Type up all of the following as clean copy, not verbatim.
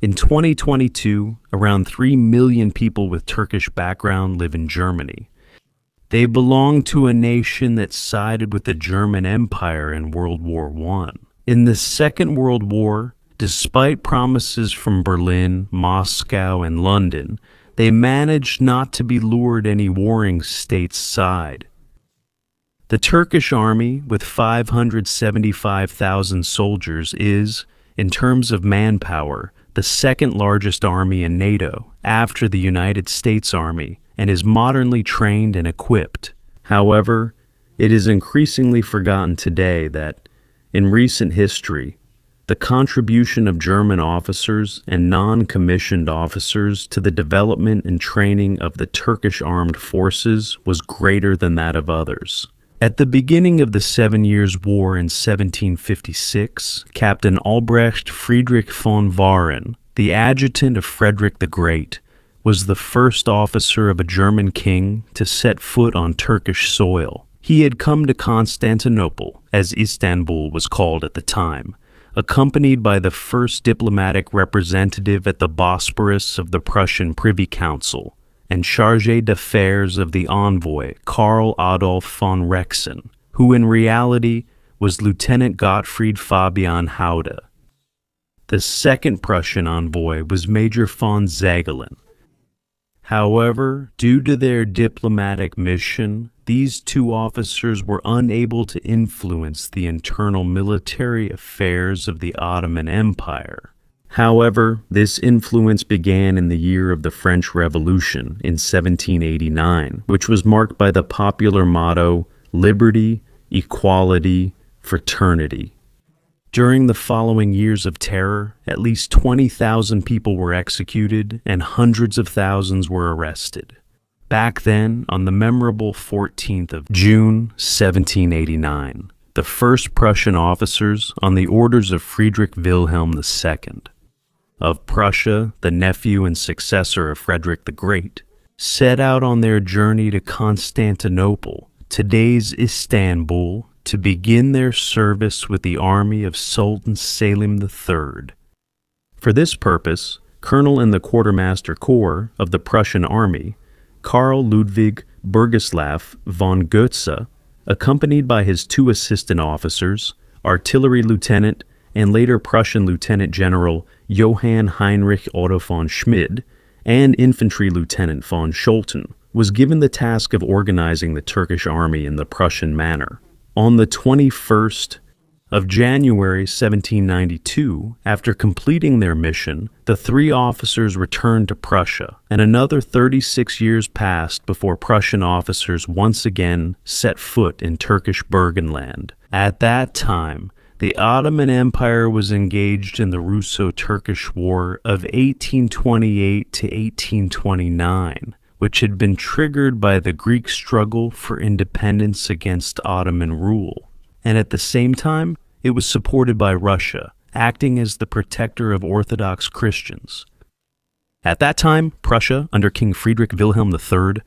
In 2022, around 3 million people with Turkish background live in Germany. They belong to a nation that sided with the German Empire in World War I. In the Second World War, despite promises from Berlin, Moscow, and London, they managed not to be lured any warring states' side. The Turkish army, with 575,000 soldiers, is, in terms of manpower, the second largest army in NATO, after the United States Army, and is modernly trained and equipped. However, it is increasingly forgotten today that, in recent history, the contribution of German officers and non-commissioned officers to the development and training of the Turkish armed forces was greater than that of others. At the beginning of the 7 Years' War in 1756, Captain Albrecht Friedrich von Waren, the adjutant of Frederick the Great, was the first officer of a German king to set foot on Turkish soil. He had come to Constantinople, as Istanbul was called at the time, accompanied by the first diplomatic representative at the Bosporus of the Prussian Privy Council, and chargé d'affaires of the envoy, Karl Adolf von Rexen, who in reality was Lieutenant Gottfried Fabian Haude. The second Prussian envoy was Major von Zagelen. However, due to their diplomatic mission, these two officers were unable to influence the internal military affairs of the Ottoman Empire. However, this influence began in the year of the French Revolution in 1789, which was marked by the popular motto, "Liberty, Equality, Fraternity." During the following years of terror, at least 20,000 people were executed and hundreds of thousands were arrested. Back then, on the memorable 14th of June, 1789, the first Prussian officers, on the orders of Friedrich Wilhelm II, of Prussia, the nephew and successor of Frederick the Great, set out on their journey to Constantinople, today's Istanbul, to begin their service with the army of Sultan Selim III. For this purpose, Colonel in the Quartermaster Corps of the Prussian army, Karl Ludwig Bergislav von Goetze, accompanied by his two assistant officers, Artillery Lieutenant and later Prussian Lieutenant General Johann Heinrich Otto von Schmid, and Infantry Lieutenant von Scholten, was given the task of organizing the Turkish army in the Prussian manner. On the 21st of January 1792, after completing their mission, the three officers returned to Prussia, and another 36 years passed before Prussian officers once again set foot in Turkish Burgenland. At that time, the Ottoman Empire was engaged in the Russo-Turkish War of 1828 to 1829, which had been triggered by the Greek struggle for independence against Ottoman rule. And at the same time, it was supported by Russia, acting as the protector of Orthodox Christians. At that time, Prussia, under King Friedrich Wilhelm III,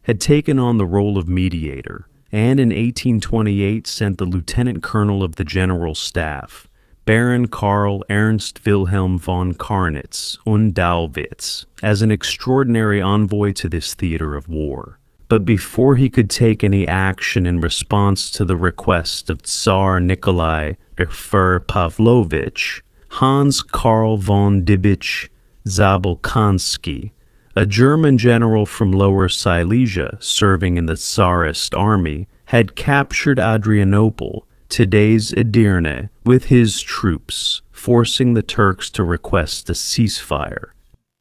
had taken on the role of mediator, and in 1828 sent the lieutenant colonel of the general staff, Baron Karl Ernst Wilhelm von Karnitz und Dahlwitz, as an extraordinary envoy to this theater of war. But before he could take any action in response to the request of Tsar Nikolai I Pavlovich, Hans Karl von Dibich Zabolkansky, a German general from Lower Silesia serving in the Tsarist army, had captured Adrianople, today's Edirne, with his troops, forcing the Turks to request a ceasefire.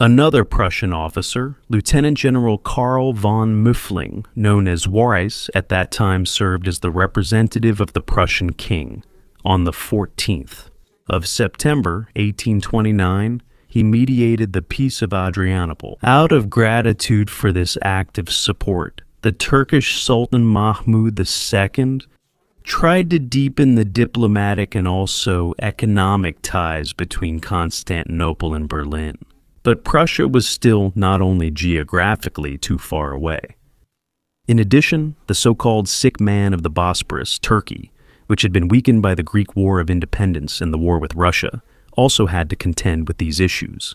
Another Prussian officer, Lieutenant General Karl von Müffling, known as Weiss, at that time served as the representative of the Prussian king. On the 14th of September, 1829, he mediated the Peace of Adrianople. Out of gratitude for this act of support, the Turkish Sultan Mahmud II tried to deepen the diplomatic and also economic ties between Constantinople and Berlin. But Prussia was still not only geographically too far away. In addition, the so-called sick man of the Bosporus, Turkey, which had been weakened by the Greek War of Independence and the war with Russia, also had to contend with these issues.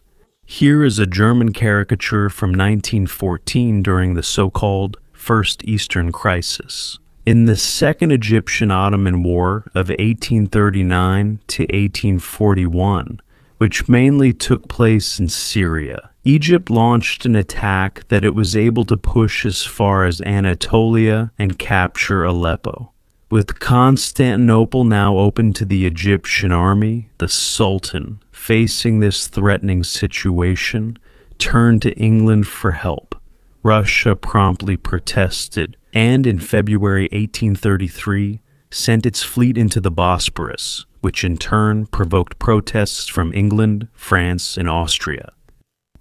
Here is a German caricature from 1914 during the so-called First Eastern Crisis. In the Second Egyptian-Ottoman War of 1839 to 1841, which mainly took place in Syria, Egypt launched an attack that it was able to push as far as Anatolia and capture Aleppo. With Constantinople now open to the Egyptian army, the Sultan, facing this threatening situation, turned to England for help. Russia promptly protested, and in February 1833, sent its fleet into the Bosporus, which in turn provoked protests from England, France, and Austria.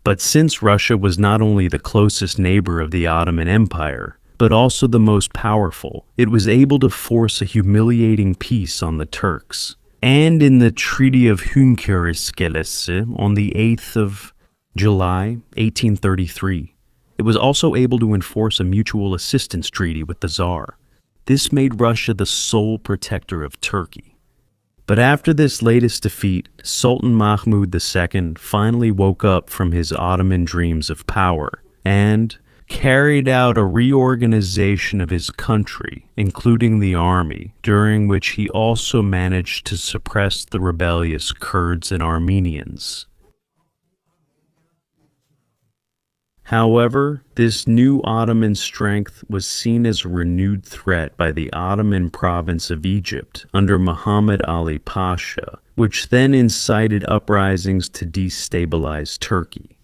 But since Russia was not only the closest neighbor of the Ottoman Empire, but also the most powerful, it was able to force a humiliating peace on the Turks. And in the Treaty of Hünkârıskelesi on the 8th of July, 1833, it was also able to enforce a mutual assistance treaty with the Tsar. This made Russia the sole protector of Turkey. But after this latest defeat, Sultan Mahmud II finally woke up from his Ottoman dreams of power and carried out a reorganization of his country, including the army, during which he also managed to suppress the rebellious Kurds and Armenians. However, this new Ottoman strength was seen as a renewed threat by the Ottoman province of Egypt under Muhammad Ali Pasha, which then incited uprisings to destabilize Turkey.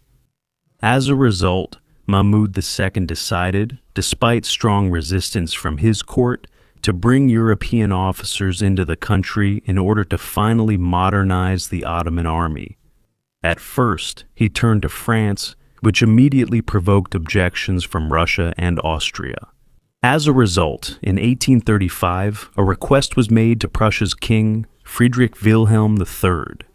As a result, Mahmud II decided, despite strong resistance from his court, to bring European officers into the country in order to finally modernize the Ottoman army. At first, he turned to France, which immediately provoked objections from Russia and Austria. As a result, in 1835, a request was made to Prussia's king, Friedrich Wilhelm III,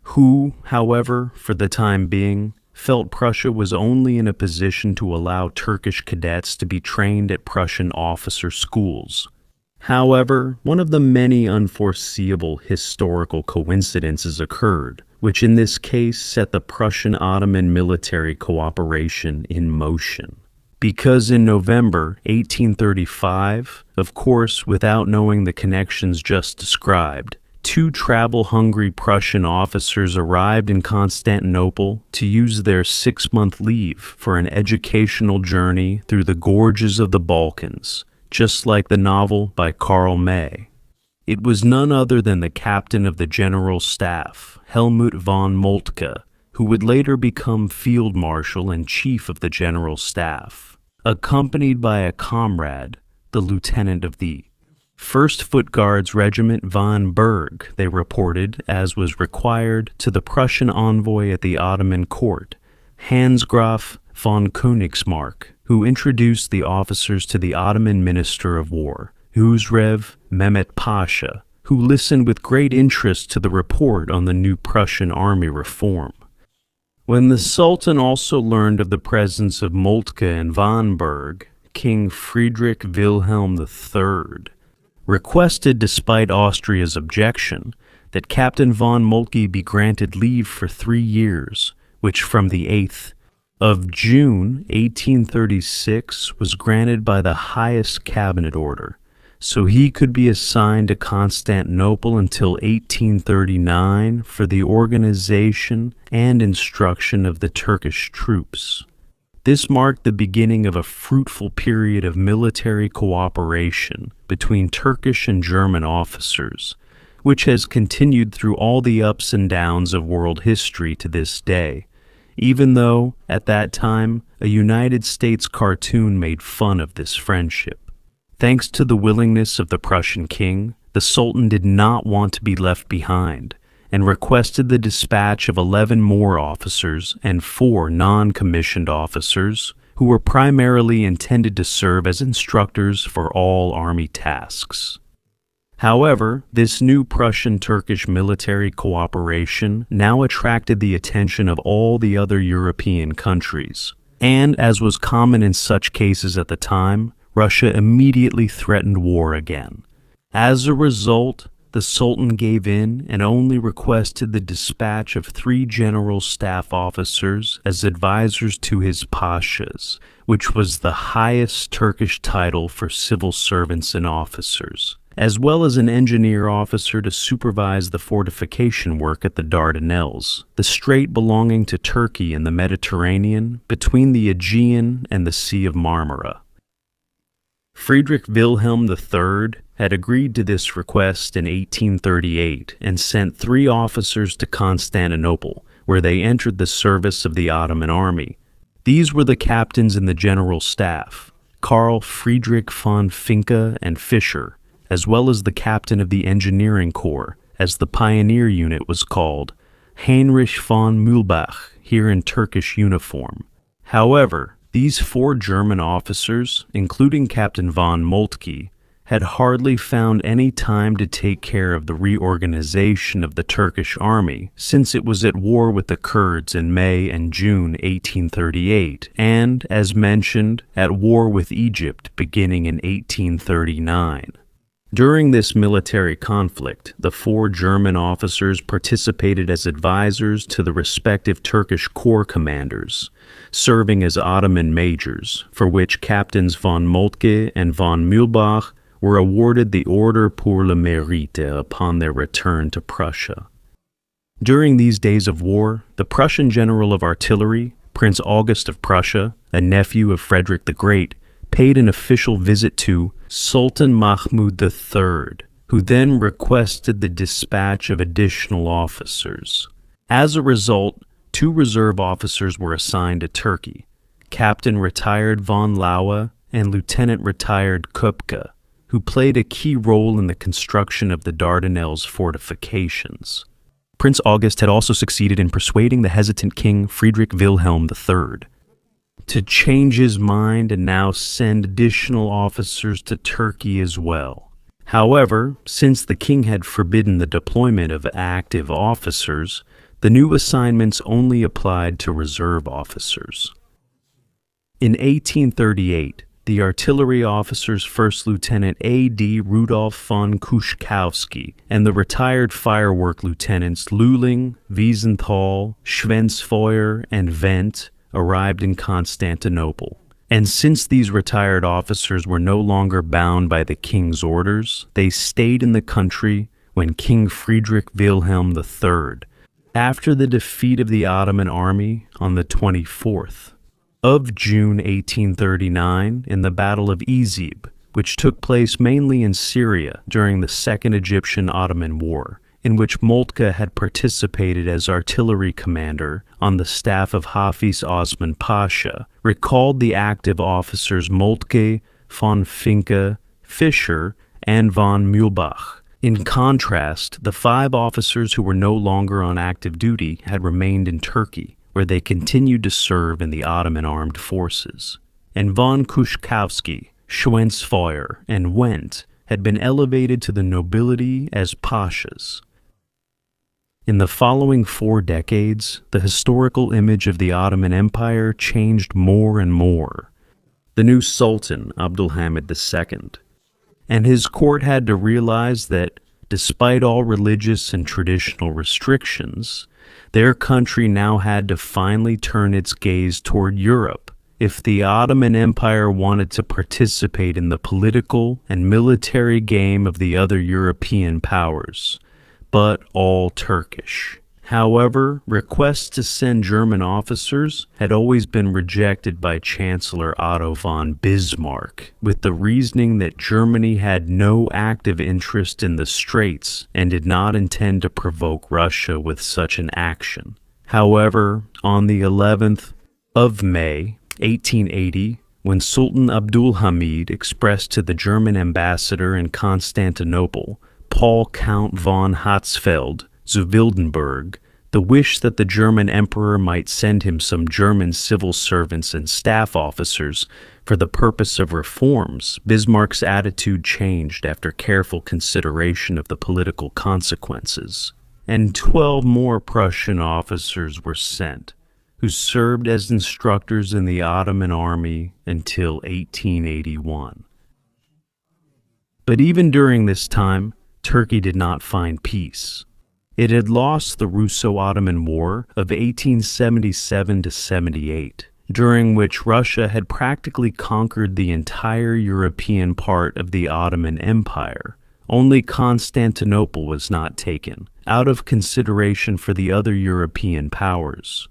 who, however, for the time being, felt Prussia was only in a position to allow Turkish cadets to be trained at Prussian officer schools. However, one of the many unforeseeable historical coincidences occurred, which in this case set the Prussian-Ottoman military cooperation in motion. Because in November 1835, of course without knowing the connections just described, two travel-hungry Prussian officers arrived in Constantinople to use their 6-month leave for an educational journey through the gorges of the Balkans, just like the novel by Karl May. It was none other than the captain of the General Staff, Helmut von Moltke, who would later become Field Marshal and Chief of the General Staff, accompanied by a comrade, the Lieutenant of the 1st Foot Guards Regiment von Berg, they reported, as was required, to the Prussian envoy at the Ottoman court, Hans Graf von Königsmarck, who introduced the officers to the Ottoman Minister of War, Hüsrev Mehmet Pasha, who listened with great interest to the report on the new Prussian army reform. When the Sultan also learned of the presence of Moltke and von Berg, King Friedrich Wilhelm III requested, despite Austria's objection, that Captain von Moltke be granted leave for 3 years, which from the 8th of June 1836 was granted by the highest cabinet order, so he could be assigned to Constantinople until 1839 for the organization and instruction of the Turkish troops. This marked the beginning of a fruitful period of military cooperation between Turkish and German officers, which has continued through all the ups and downs of world history to this day, even though, at that time, a United States cartoon made fun of this friendship. Thanks to the willingness of the Prussian king, the Sultan did not want to be left behind, and requested the dispatch of 11 more officers and 4 non-commissioned officers who were primarily intended to serve as instructors for all army tasks. However, this new Prussian-Turkish military cooperation now attracted the attention of all the other European countries, and as was common in such cases at the time, Russia immediately threatened war again. As a result, the Sultan gave in and only requested the dispatch of 3 general staff officers as advisors to his pashas, which was the highest Turkish title for civil servants and officers, as well as an engineer officer to supervise the fortification work at the Dardanelles, the strait belonging to Turkey in the Mediterranean between the Aegean and the Sea of Marmara. Friedrich Wilhelm III had agreed to this request in 1838 and sent 3 officers to Constantinople, where they entered the service of the Ottoman army. These were the captains in the general staff, Karl Friedrich von Finke and Fischer, as well as the captain of the engineering corps, as the pioneer unit was called, Heinrich von Mühlbach, here in Turkish uniform. However, these 4 German officers, including Captain von Moltke, had hardly found any time to take care of the reorganization of the Turkish army, since it was at war with the Kurds in May and June 1838, and, as mentioned, at war with Egypt beginning in 1839. During this military conflict, the 4 German officers participated as advisors to the respective Turkish corps commanders, serving as Ottoman majors, for which Captains von Moltke and von Mühlbach were awarded the Order pour le Mérite upon their return to Prussia. During these days of war, the Prussian General of Artillery, Prince August of Prussia, a nephew of Frederick the Great, paid an official visit to Sultan Mahmud III, who then requested the dispatch of additional officers. As a result, 2 reserve officers were assigned to Turkey, Captain retired von Laue and Lieutenant retired Köpke, who played a key role in the construction of the Dardanelles fortifications. Prince August had also succeeded in persuading the hesitant King Friedrich Wilhelm III to change his mind and now send additional officers to Turkey as well. However, since the king had forbidden the deployment of active officers, the new assignments only applied to reserve officers. In 1838, the artillery officers First Lieutenant A.D. Rudolf von Kuschkowski and the retired firework lieutenants Lühling, Wiesenthal, Schwensfeuer, and Wendt arrived in Constantinople. And since these retired officers were no longer bound by the king's orders, they stayed in the country when King Friedrich Wilhelm III, after the defeat of the Ottoman army on the 24th of June 1839 in the Battle of Izib, which took place mainly in Syria during the Second Egyptian-Ottoman War, in which Moltke had participated as artillery commander on the staff of Hafiz Osman Pasha, recalled the active officers Moltke, von Finke, Fischer, and von Mühlbach. In contrast, the 5 officers who were no longer on active duty had remained in Turkey, where they continued to serve in the Ottoman armed forces. And von Kuschkowski, Schwensfeuer, and Wendt had been elevated to the nobility as pashas. In the following 4 decades, the historical image of the Ottoman Empire changed more and more. The new Sultan, Abdülhamid II, and his court had to realize that, despite all religious and traditional restrictions, their country now had to finally turn its gaze toward Europe if the Ottoman Empire wanted to participate in the political and military game of the other European powers, but all Turkish. However, requests to send German officers had always been rejected by Chancellor Otto von Bismarck, with the reasoning that Germany had no active interest in the Straits and did not intend to provoke Russia with such an action. However, on the 11th of May, 1880, when Sultan Abdülhamid expressed to the German ambassador in Constantinople, Paul Count von Hatzfeld, zu Wildenberg, the wish that the German emperor might send him some German civil servants and staff officers for the purpose of reforms, Bismarck's attitude changed after careful consideration of the political consequences, and 12 more Prussian officers were sent, who served as instructors in the Ottoman army until 1881. But even during this time, Turkey did not find peace. It had lost the Russo-Ottoman War of 1877–78, during which Russia had practically conquered the entire European part of the Ottoman Empire. Only Constantinople was not taken, out of consideration for the other European powers.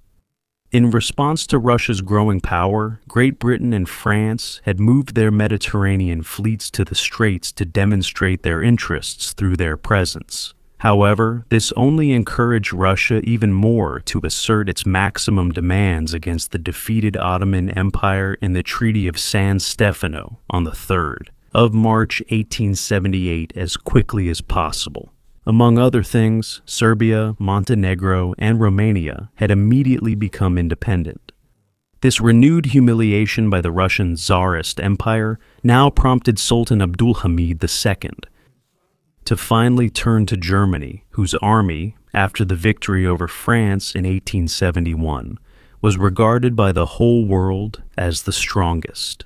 In response to Russia's growing power, Great Britain and France had moved their Mediterranean fleets to the Straits to demonstrate their interests through their presence. However, this only encouraged Russia even more to assert its maximum demands against the defeated Ottoman Empire in the Treaty of San Stefano on the 3rd of March 1878 as quickly as possible. Among other things, Serbia, Montenegro, and Romania had immediately become independent. This renewed humiliation by the Russian Tsarist Empire now prompted Sultan Abdulhamid II to finally turn to Germany, whose army, after the victory over France in 1871, was regarded by the whole world as the strongest.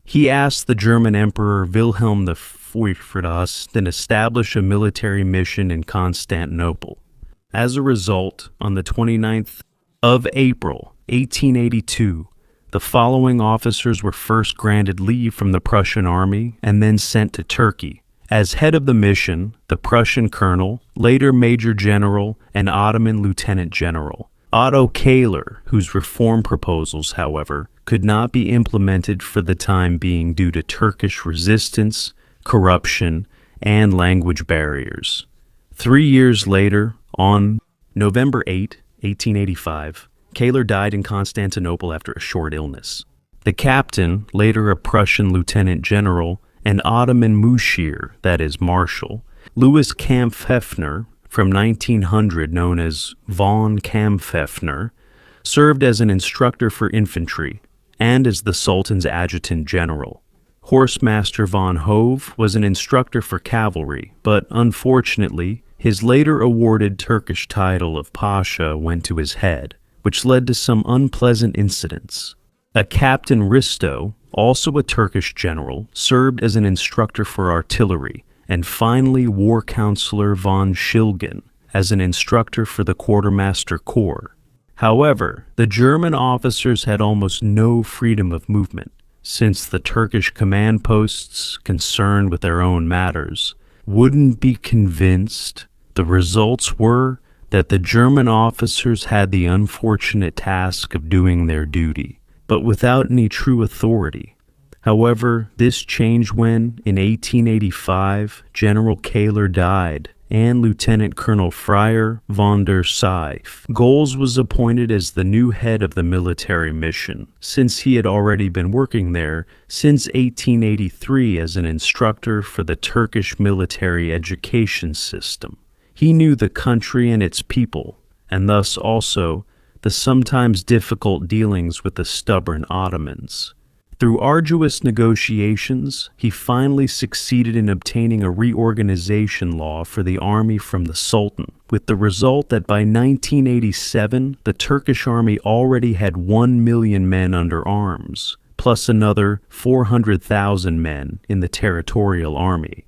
He asked the German Emperor Wilhelm IV to establish a military mission in Constantinople. As a result, on the 29th of April, 1882, the following officers were first granted leave from the Prussian army and then sent to Turkey. As head of the mission, the Prussian colonel, later Major General, and Ottoman Lieutenant General, Otto Kaler, whose reform proposals, however, could not be implemented for the time being due to Turkish resistance, corruption, and language barriers. 3 years later, on November 8, 1885, Kaler died in Constantinople after a short illness. The captain, later a Prussian lieutenant general, and Ottoman Mushir, that is Marshal, Louis Kampfhefner, from 1900 known as von Kampfhefner, served as an instructor for infantry and as the Sultan's adjutant general. Horsemaster von Hove was an instructor for cavalry, but unfortunately, his later awarded Turkish title of Pasha went to his head, which led to some unpleasant incidents. A Captain Risto, also a Turkish general, served as an instructor for artillery, and finally War Counselor von Schilgen as an instructor for the Quartermaster Corps. However, the German officers had almost no freedom of movement, since the Turkish command posts, concerned with their own matters, wouldn't be convinced. The results were that the German officers had the unfortunate task of doing their duty, but without any true authority. However, this changed when, in 1885, General Kaler died, and Lieutenant Colonel Fryer von der Seyff Goals was appointed as the new head of the military mission, since he had already been working there since 1883 as an instructor for the Turkish military education system. He knew the country and its people, and thus also the sometimes difficult dealings with the stubborn Ottomans. Through arduous negotiations, he finally succeeded in obtaining a reorganization law for the army from the Sultan, with the result that by 1987, the Turkish army already had 1 million men under arms, plus another 400,000 men in the territorial army.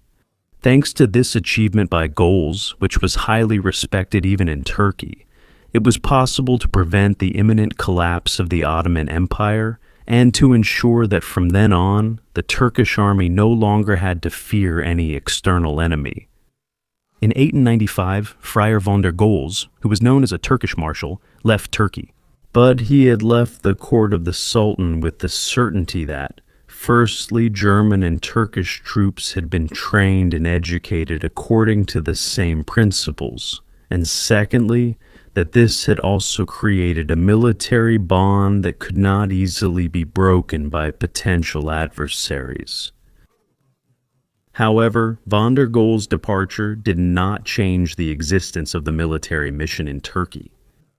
Thanks to this achievement by Goals, which was highly respected even in Turkey, it was possible to prevent the imminent collapse of the Ottoman Empire and to ensure that from then on, the Turkish army no longer had to fear any external enemy. In 1895, Fryer von der Goltz, who was known as a Turkish marshal, left Turkey. But he had left the court of the Sultan with the certainty that, firstly, German and Turkish troops had been trained and educated according to the same principles, and secondly, that this had also created a military bond that could not easily be broken by potential adversaries. However, von der Goltz's departure did not change the existence of the military mission in Turkey.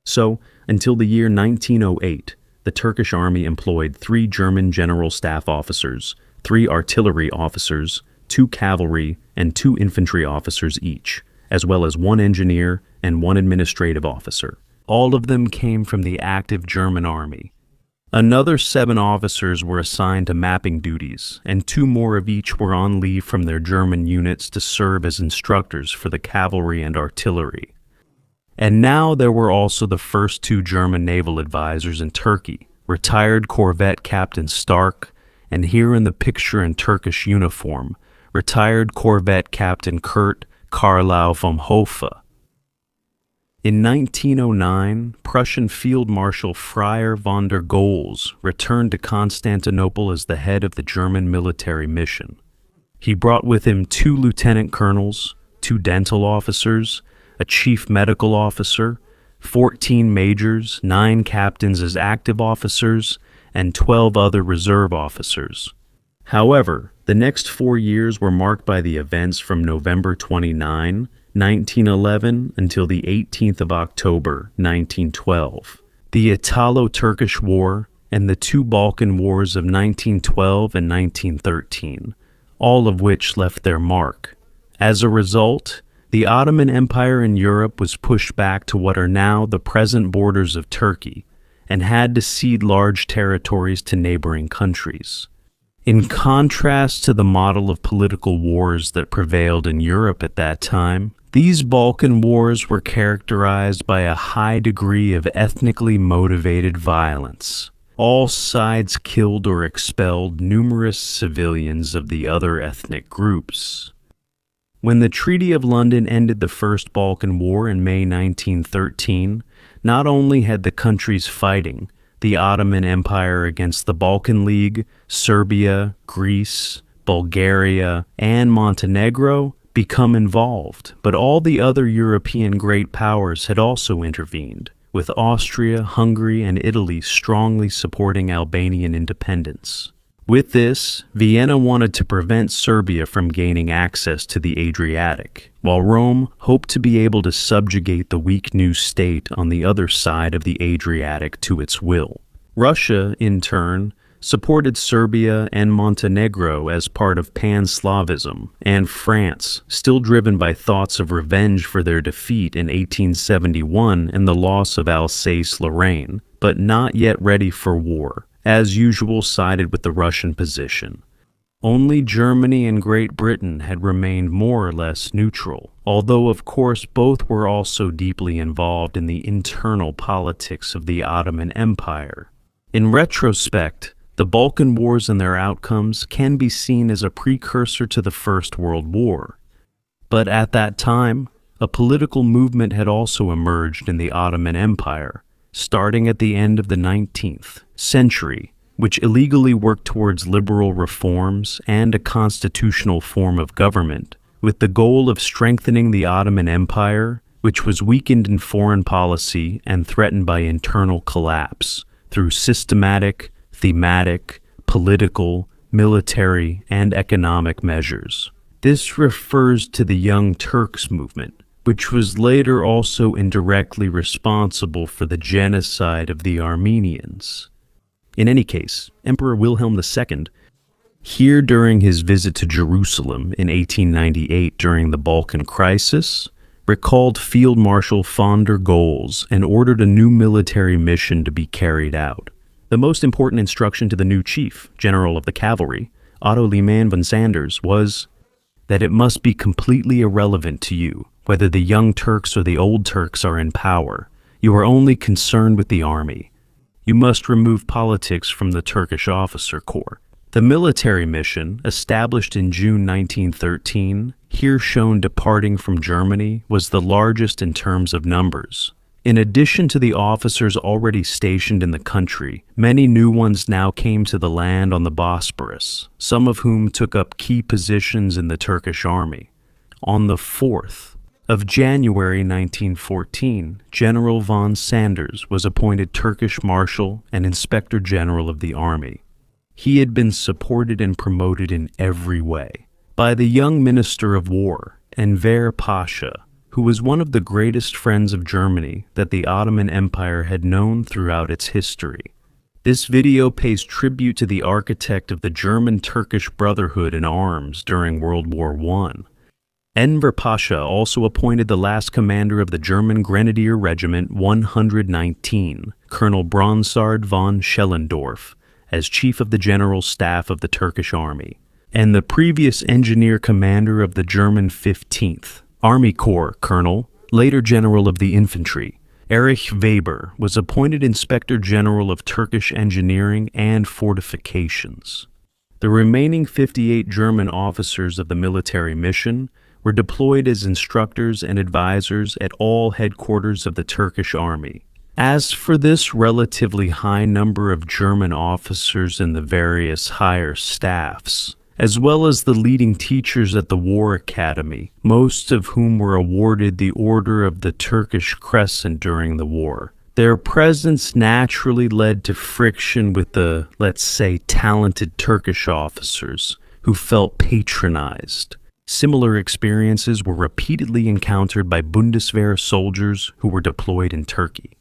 So, until the year 1908, the Turkish army employed 3 German general staff officers, 3 artillery officers, 2 cavalry, and 2 infantry officers each, as well as 1 engineer and 1 administrative officer. All of them came from the active German army. Another 7 officers were assigned to mapping duties, and 2 more of each were on leave from their German units to serve as instructors for the cavalry and artillery. And now there were also the first 2 German naval advisors in Turkey, retired corvette Captain Stark, and here in the picture in Turkish uniform, retired corvette Captain Kurt Carlau vom Hofe. In 1909, Prussian Field Marshal Freiherr von der Goltz returned to Constantinople as the head of the German military mission. He brought with him 2 lieutenant colonels, 2 dental officers, a chief medical officer, 14 majors, 9 captains as active officers, and 12 other reserve officers. However, the next 4 years were marked by the events from November 29, 1911 until the 18th of October, 1912, the Italo-Turkish War and the 2 Balkan Wars of 1912 and 1913, all of which left their mark. As a result, the Ottoman Empire in Europe was pushed back to what are now the present borders of Turkey and had to cede large territories to neighboring countries. In contrast to the model of political wars that prevailed in Europe at that time, these Balkan wars were characterized by a high degree of ethnically motivated violence. All sides killed or expelled numerous civilians of the other ethnic groups. When the Treaty of London ended the First Balkan War in May 1913, not only had the countries fighting, the Ottoman Empire against the Balkan League, Serbia, Greece, Bulgaria, and Montenegro, become involved, but all the other European great powers had also intervened, with Austria, Hungary, and Italy strongly supporting Albanian independence. With this, Vienna wanted to prevent Serbia from gaining access to the Adriatic, while Rome hoped to be able to subjugate the weak new state on the other side of the Adriatic to its will. Russia, in turn, supported Serbia and Montenegro as part of Pan-Slavism, and France, still driven by thoughts of revenge for their defeat in 1871 and the loss of Alsace-Lorraine, but not yet ready for war, as usual sided with the Russian position. Only Germany and Great Britain had remained more or less neutral, although of course both were also deeply involved in the internal politics of the Ottoman Empire. In retrospect, the Balkan Wars and their outcomes can be seen as a precursor to the First World War. But at that time, a political movement had also emerged in the Ottoman Empire, starting at the end of the 19th century, which illegally worked towards liberal reforms and a constitutional form of government, with the goal of strengthening the Ottoman Empire, which was weakened in foreign policy and threatened by internal collapse, through systematic, thematic, political, military, and economic measures. This refers to the Young Turks movement, which was later also indirectly responsible for the genocide of the Armenians. In any case, Emperor Wilhelm II, here during his visit to Jerusalem in 1898 during the Balkan crisis, recalled Field Marshal von der Goltz and ordered a new military mission to be carried out. The most important instruction to the new chief, general of the cavalry, Otto Lehmann von Sanders, was that it must be completely irrelevant to you whether the Young Turks or the Old Turks are in power. You are only concerned with the army. You must remove politics from the Turkish officer corps. The military mission, established in June 1913, here shown departing from Germany, was the largest in terms of numbers. In addition to the officers already stationed in the country, many new ones now came to the land on the Bosporus, some of whom took up key positions in the Turkish army. On the 4th of January 1914, General von Sanders was appointed Turkish Marshal and Inspector General of the Army. He had been supported and promoted in every way by the young Minister of War, Enver Pasha, who was one of the greatest friends of Germany that the Ottoman Empire had known throughout its history. This video pays tribute to the architect of the German-Turkish Brotherhood in arms during World War I. Enver Pasha also appointed the last commander of the German Grenadier Regiment 119, Colonel Bronsard von Schellendorf, as Chief of the General Staff of the Turkish Army, and the previous engineer commander of the German 15th Army Corps Colonel, later General of the Infantry, Erich Weber, was appointed Inspector General of Turkish Engineering and Fortifications. The remaining 58 German officers of the military mission were deployed as instructors and advisors at all headquarters of the Turkish Army. As for this relatively high number of German officers in the various higher staffs, as well as the leading teachers at the War Academy, most of whom were awarded the Order of the Turkish Crescent during the war, their presence naturally led to friction with the, let's say, talented Turkish officers who felt patronized. Similar experiences were repeatedly encountered by Bundeswehr soldiers who were deployed in Turkey.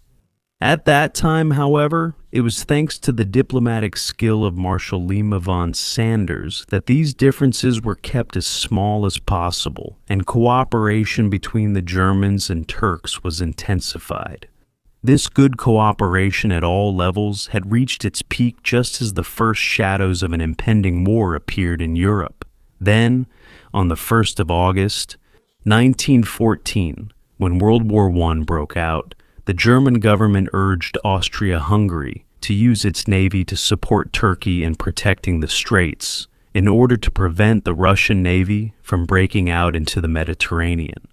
At that time, however, it was thanks to the diplomatic skill of Marshal Lima von Sanders that these differences were kept as small as possible, and cooperation between the Germans and Turks was intensified. This good cooperation at all levels had reached its peak just as the first shadows of an impending war appeared in Europe. Then, on the 1st of August, 1914, when World War I broke out, the German government urged Austria-Hungary to use its navy to support Turkey in protecting the straits in order to prevent the Russian navy from breaking out into the Mediterranean.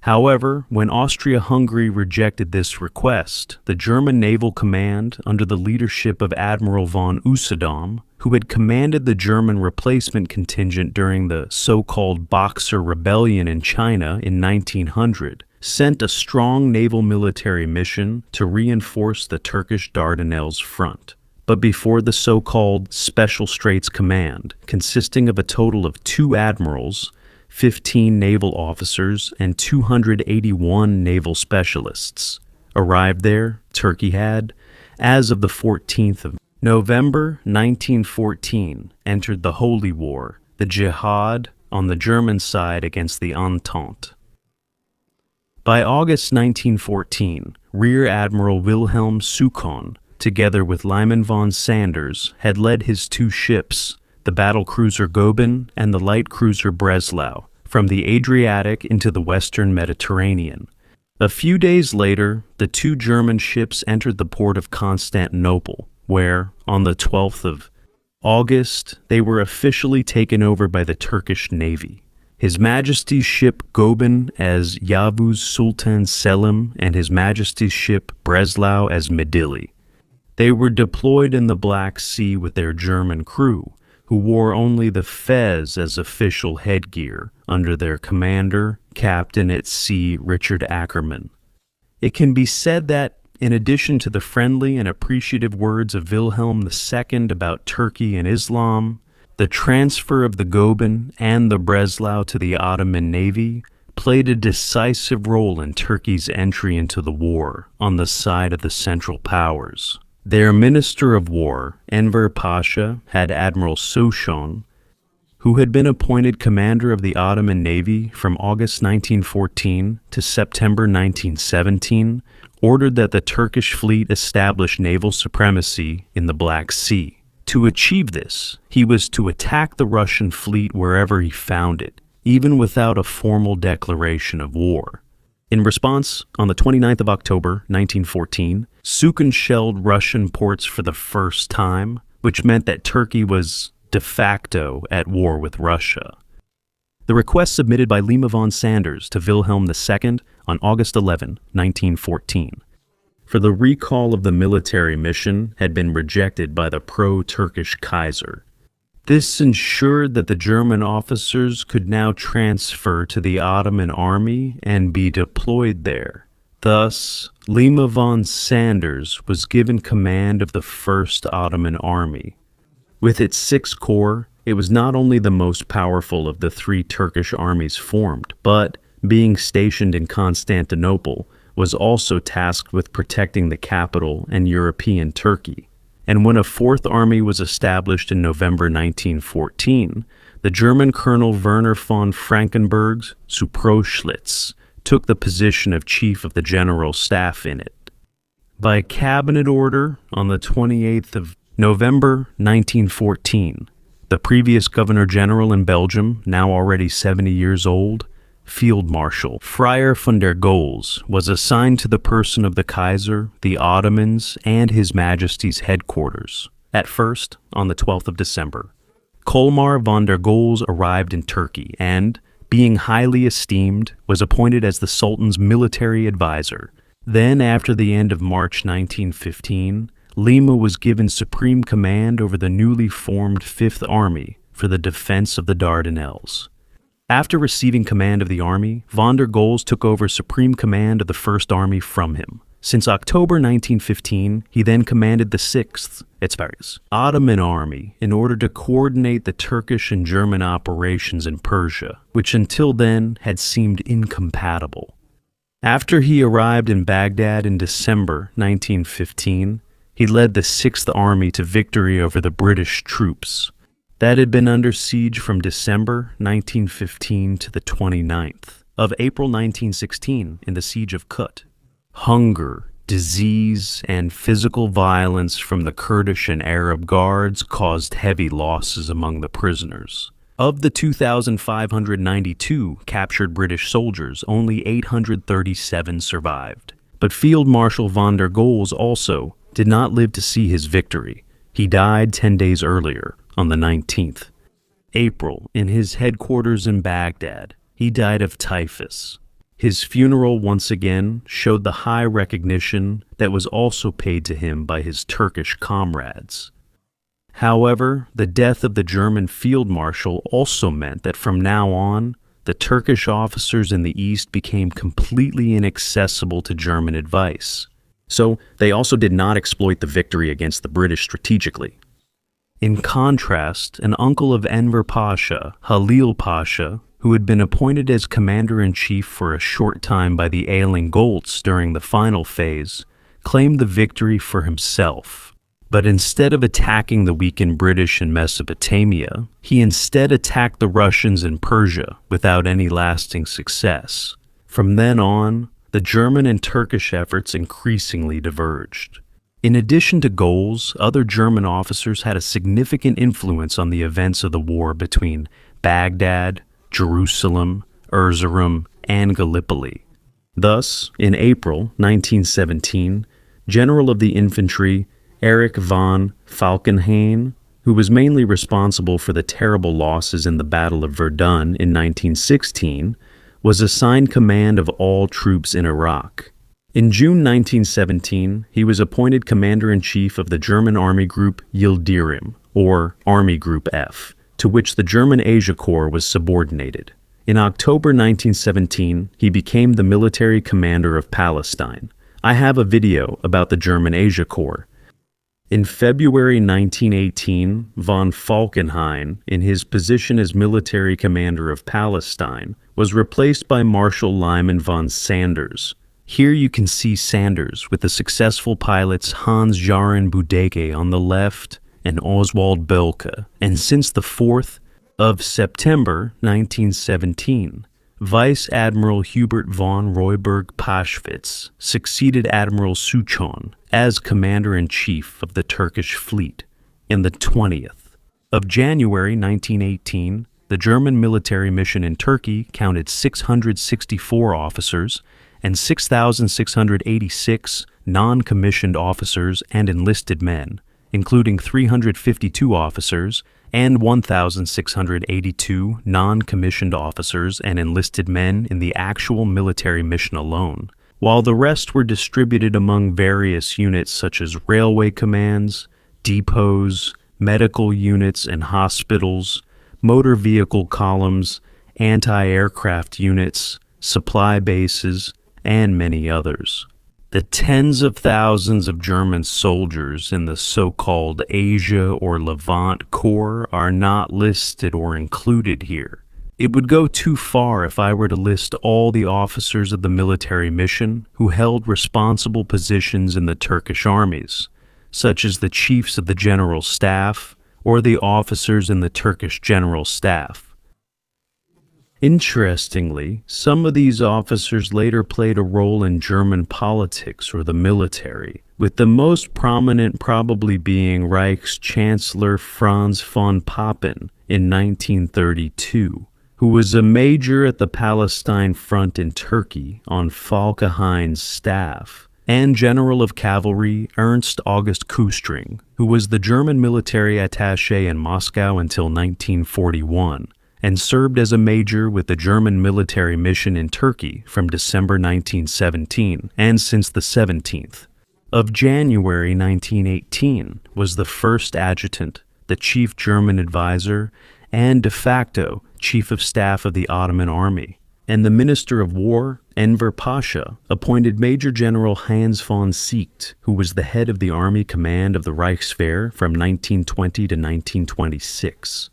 However, when Austria-Hungary rejected this request, the German Naval Command, under the leadership of Admiral von Usedom, who had commanded the German replacement contingent during the so-called Boxer Rebellion in China in 1900, sent a strong naval military mission to reinforce the Turkish Dardanelles front. But before the so-called Special Straits Command, consisting of a total of 2 admirals, 15 naval officers, and 281 naval specialists, arrived there, Turkey had, as of the 14th of November 1914, entered the Holy War, the Jihad, on the German side against the Entente. By August 1914, Rear Admiral Wilhelm Souchon, together with Lyman von Sanders, had led his 2 ships, the battlecruiser Goeben and the light cruiser Breslau, from the Adriatic into the western Mediterranean. A few days later, the 2 German ships entered the port of Constantinople, where, on the 12th of August, they were officially taken over by the Turkish Navy. His Majesty's ship Goeben as Yavuz Sultan Selim and His Majesty's ship Breslau as Midilli. They were deployed in the Black Sea with their German crew, who wore only the fez as official headgear under their commander, Captain at Sea Richard Ackermann. It can be said that, in addition to the friendly and appreciative words of Wilhelm II about Turkey and Islam, the transfer of the Goeben and the Breslau to the Ottoman Navy played a decisive role in Turkey's entry into the war on the side of the Central Powers. Their Minister of War, Enver Pasha, had Admiral Souchon, who had been appointed commander of the Ottoman Navy from August 1914 to September 1917, ordered that the Turkish fleet establish naval supremacy in the Black Sea. To achieve this, he was to attack the Russian fleet wherever he found it, even without a formal declaration of war. In response, on the 29th of October, 1914, Souchon shelled Russian ports for the first time, which meant that Turkey was de facto at war with Russia. The request submitted by Lima von Sanders to Wilhelm II on August 11, 1914, for the recall of the military mission had been rejected by the pro-Turkish Kaiser. This ensured that the German officers could now transfer to the Ottoman army and be deployed there. Thus, Lima von Sanders was given command of the 1st Ottoman Army. With its 6 corps, it was not only the most powerful of the 3 Turkish armies formed, but, being stationed in Constantinople, was also tasked with protecting the capital and European Turkey. And when a 4th army was established in November 1914, the German Colonel Werner von Frankenberg's Suproschlitz took the position of Chief of the General Staff in it. By cabinet order on the 28th of November 1914, the previous Governor-General in Belgium, now already 70 years old, Field Marshal Friar van der Gols, was assigned to the person of the Kaiser, the Ottomans, and His Majesty's headquarters, at first on the 12th of December. Colmar van der Gols arrived in Turkey and, being highly esteemed, was appointed as the Sultan's military advisor. Then, after the end of March 1915, Lima was given supreme command over the newly formed Fifth Army for the defense of the Dardanelles. After receiving command of the army, van der Gols took over supreme command of the First Army from him. Since October 1915, he then commanded the 6th, Ottoman Army in order to coordinate the Turkish and German operations in Persia, which until then had seemed incompatible. After he arrived in Baghdad in December 1915, he led the 6th Army to victory over the British troops that had been under siege from December 1915 to the 29th of April 1916 in the Siege of Kut. Hunger, disease, and physical violence from the Kurdish and Arab guards caused heavy losses among the prisoners. Of the 2,592 captured British soldiers, only 837 survived. But Field Marshal van der Gols also did not live to see his victory. He died 10 days earlier, on the 19th April, in his headquarters in Baghdad. He died of typhus. His funeral once again showed the high recognition that was also paid to him by his Turkish comrades. However, the death of the German field marshal also meant that from now on, the Turkish officers in the East became completely inaccessible to German advice. So they also did not exploit the victory against the British strategically. In contrast, an uncle of Enver Pasha, Halil Pasha, who had been appointed as commander-in-chief for a short time by the ailing Goltz during the final phase, claimed the victory for himself. But instead of attacking the weakened British in Mesopotamia, he instead attacked the Russians in Persia without any lasting success. From then on, the German and Turkish efforts increasingly diverged. In addition to Gols, other German officers had a significant influence on the events of the war between Baghdad, Jerusalem, Erzurum, and Gallipoli. Thus, in April 1917, General of the Infantry Erich von Falkenhayn, who was mainly responsible for the terrible losses in the Battle of Verdun in 1916, was assigned command of all troops in Iraq. In June 1917, he was appointed Commander-in-Chief of the German Army Group Yildirim, or Army Group F, to which the German Asia Corps was subordinated. In October 1917, he became the military commander of Palestine. I have a video about the German Asia Corps. In February 1918, von Falkenhayn, in his position as military commander of Palestine, was replaced by Marshal Lyman von Sanders. Here you can see Sanders with the successful pilots Hans-Jahren Boudegge on the left and Oswald Bölke, and since the 4th of September 1917, Vice Admiral Hubert von Reuberg-Paschwitz succeeded Admiral Souchon as Commander-in-Chief of the Turkish fleet. In the 20th of January 1918, the German military mission in Turkey counted 664 officers and 6,686 non-commissioned officers and enlisted men, including 352 officers and 1,682 non-commissioned officers and enlisted men in the actual military mission alone, while the rest were distributed among various units such as railway commands, depots, medical units and hospitals, motor vehicle columns, anti-aircraft units, supply bases, and many others. The tens of thousands of German soldiers in the so-called Asia or Levant Corps are not listed or included here. It would go too far if I were to list all the officers of the military mission who held responsible positions in the Turkish armies, such as the chiefs of the general staff or the officers in the Turkish general staff. Interestingly, some of these officers later played a role in German politics or the military, with the most prominent probably being Reichschancellor Franz von Papen in 1932, who was a major at the Palestine Front in Turkey on Volker Hein's staff, and General of Cavalry Ernst August Kustring, who was the German military attaché in Moscow until 1941, and served as a major with the German military mission in Turkey from December 1917 and since the 17th of January 1918, was the first adjutant, the chief German advisor, and de facto chief of staff of the Ottoman army, and the Minister of War, Enver Pasha, appointed Major General Hans von Seeckt, who was the head of the army command of the Reichswehr from 1920 to 1926,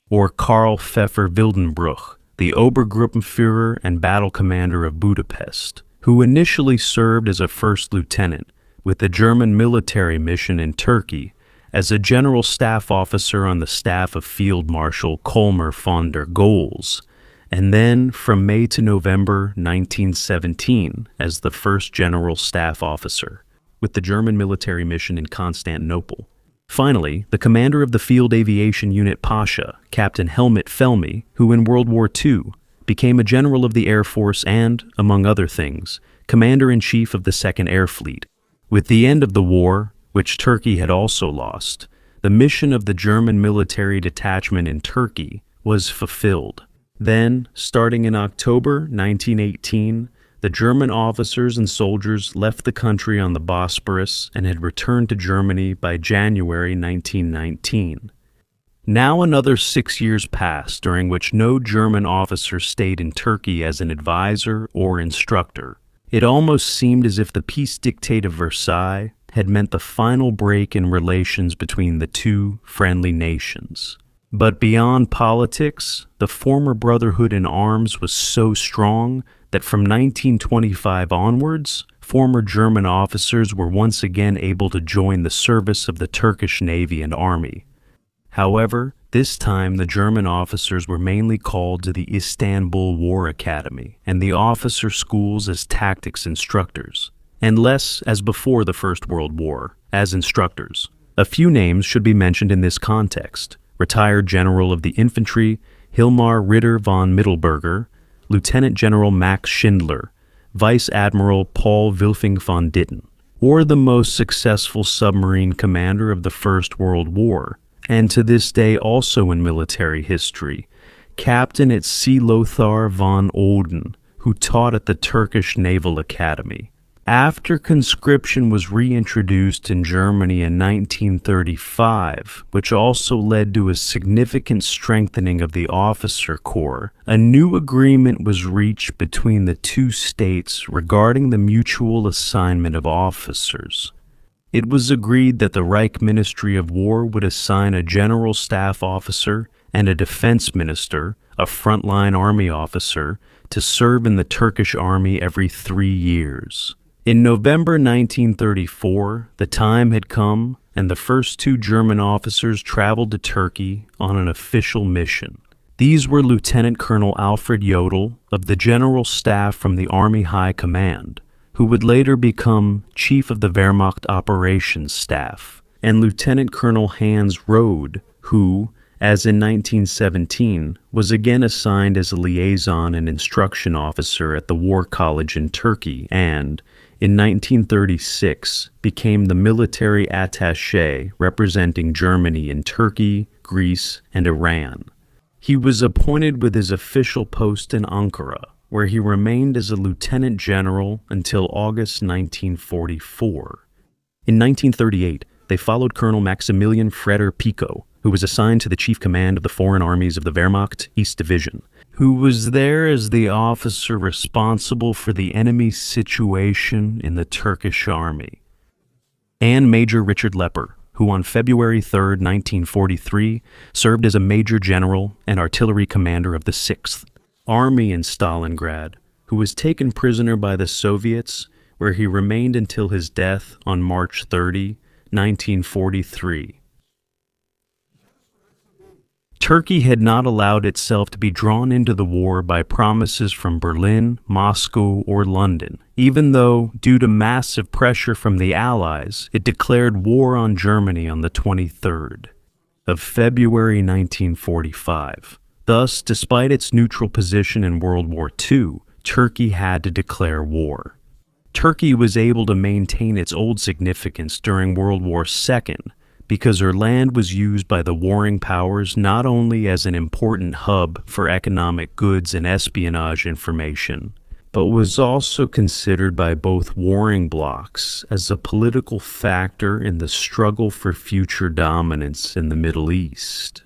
or Karl Pfeffer Wildenbruch, the Obergruppenführer and battle commander of Budapest, who initially served as a first lieutenant with the German military mission in Turkey as a general staff officer on the staff of Field Marshal Kolmar von der Goltz, and then from May to November 1917 as the first general staff officer with the German military mission in Constantinople. Finally, the commander of the Field Aviation Unit Pasha, Captain Helmut Felmy, who in World War II became a general of the Air Force and, among other things, commander-in-chief of the Second Air Fleet. With the end of the war, which Turkey had also lost, the mission of the German military detachment in Turkey was fulfilled. Then, starting in October 1918, the German officers and soldiers left the country on the Bosporus and had returned to Germany by January 1919. Now another 6 years passed, during which no German officer stayed in Turkey as an advisor or instructor. It almost seemed as if the peace dictate of Versailles had meant the final break in relations between the two friendly nations. But beyond politics, the former brotherhood in arms was so strong that from 1925 onwards, former German officers were once again able to join the service of the Turkish Navy and Army. However, this time the German officers were mainly called to the Istanbul War Academy and the officer schools as tactics instructors, and less, as before the First World War, as instructors. A few names should be mentioned in this context: retired General of the Infantry Hilmar Ritter von Mittelberger, Lieutenant General Max Schindler, Vice Admiral Paul Wilfing von Ditten, or the most successful submarine commander of the First World War, and to this day also in military history, Captain at Sea Lothar von Olden, who taught at the Turkish Naval Academy. After conscription was reintroduced in Germany in 1935, which also led to a significant strengthening of the officer corps, a new agreement was reached between the two states regarding the mutual assignment of officers. It was agreed that the Reich Ministry of War would assign a general staff officer and a defense minister, a frontline army officer, to serve in the Turkish army every 3 years. In November 1934, the time had come, and the first two German officers traveled to Turkey on an official mission. These were Lieutenant Colonel Alfred Jodl of the General Staff from the Army High Command, who would later become Chief of the Wehrmacht Operations Staff, and Lieutenant Colonel Hans Rode, who, as in 1917, was again assigned as a liaison and instruction officer at the War College in Turkey and, in 1936, became the military attaché representing Germany in Turkey, Greece, and Iran. He was appointed with his official post in Ankara, where he remained as a lieutenant general until August 1944. In 1938, they followed Colonel Maximilian Freder Pico, who was assigned to the chief command of the foreign armies of the Wehrmacht East Division, who was there as the officer responsible for the enemy's situation in the Turkish army, and Major Richard Lepper, who on February 3, 1943, served as a major general and artillery commander of the 6th Army in Stalingrad, who was taken prisoner by the Soviets, where he remained until his death on March 30, 1943. Turkey had not allowed itself to be drawn into the war by promises from Berlin, Moscow, or London, even though, due to massive pressure from the Allies, it declared war on Germany on the 23rd of February 1945. Thus, despite its neutral position in World War II, Turkey had to declare war. Turkey was able to maintain its old significance during World War II because her land was used by the warring powers not only as an important hub for economic goods and espionage information, but was also considered by both warring blocs as a political factor in the struggle for future dominance in the Middle East.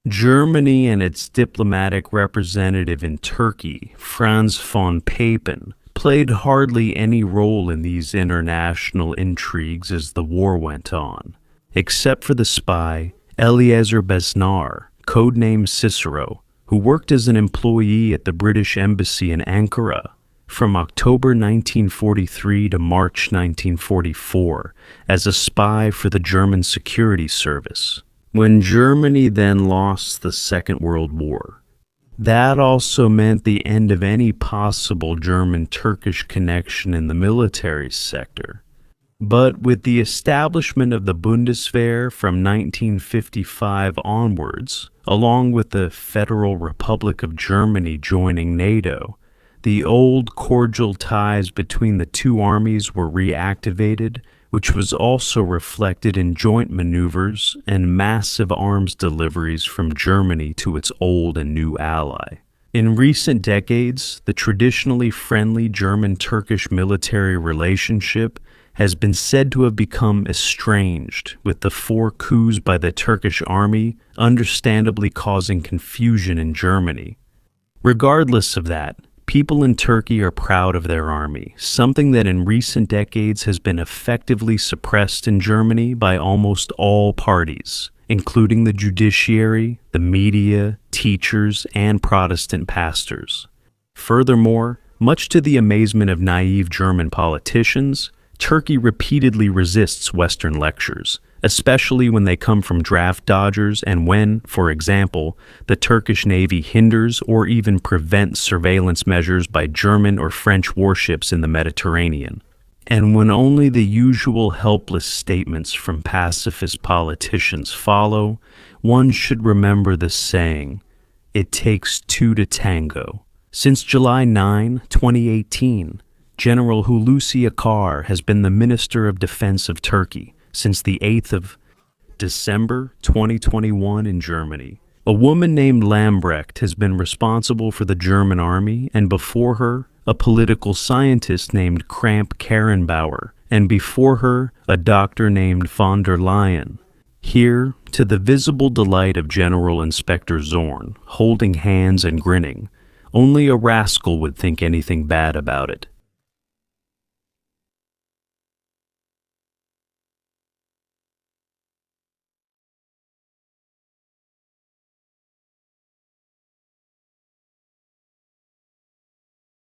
Germany and its diplomatic representative in Turkey, Franz von Papen, played hardly any role in these international intrigues as the war went on, except for the spy Eliezer Besnar, codenamed Cicero, who worked as an employee at the British Embassy in Ankara from October 1943 to March 1944 as a spy for the German Security Service. When Germany then lost the Second World War, that also meant the end of any possible German-Turkish connection in the military sector. But with the establishment of the Bundeswehr from 1955 onwards, along with the Federal Republic of Germany joining NATO, the old cordial ties between the two armies were reactivated, which was also reflected in joint maneuvers and massive arms deliveries from Germany to its old and new ally. In recent decades, the traditionally friendly German-Turkish military relationship has been said to have become estranged, with the 4 coups by the Turkish army understandably causing confusion in Germany. Regardless of that, people in Turkey are proud of their army, something that in recent decades has been effectively suppressed in Germany by almost all parties, including the judiciary, the media, teachers, and Protestant pastors. Furthermore, much to the amazement of naive German politicians, Turkey repeatedly resists Western lectures, especially when they come from draft dodgers and when, for example, the Turkish Navy hinders or even prevents surveillance measures by German or French warships in the Mediterranean. And when only the usual helpless statements from pacifist politicians follow, one should remember the saying, "It takes 2 to tango." Since July 9, 2018, General Hulusi Akar has been the Minister of Defense of Turkey since the 8th of December 2021 in Germany. A woman named Lambrecht has been responsible for the German army, and before her, a political scientist named Kramp-Karrenbauer, and before her, a doctor named von der Leyen. Here, to the visible delight of General Inspector Zorn, holding hands and grinning, only a rascal would think anything bad about it.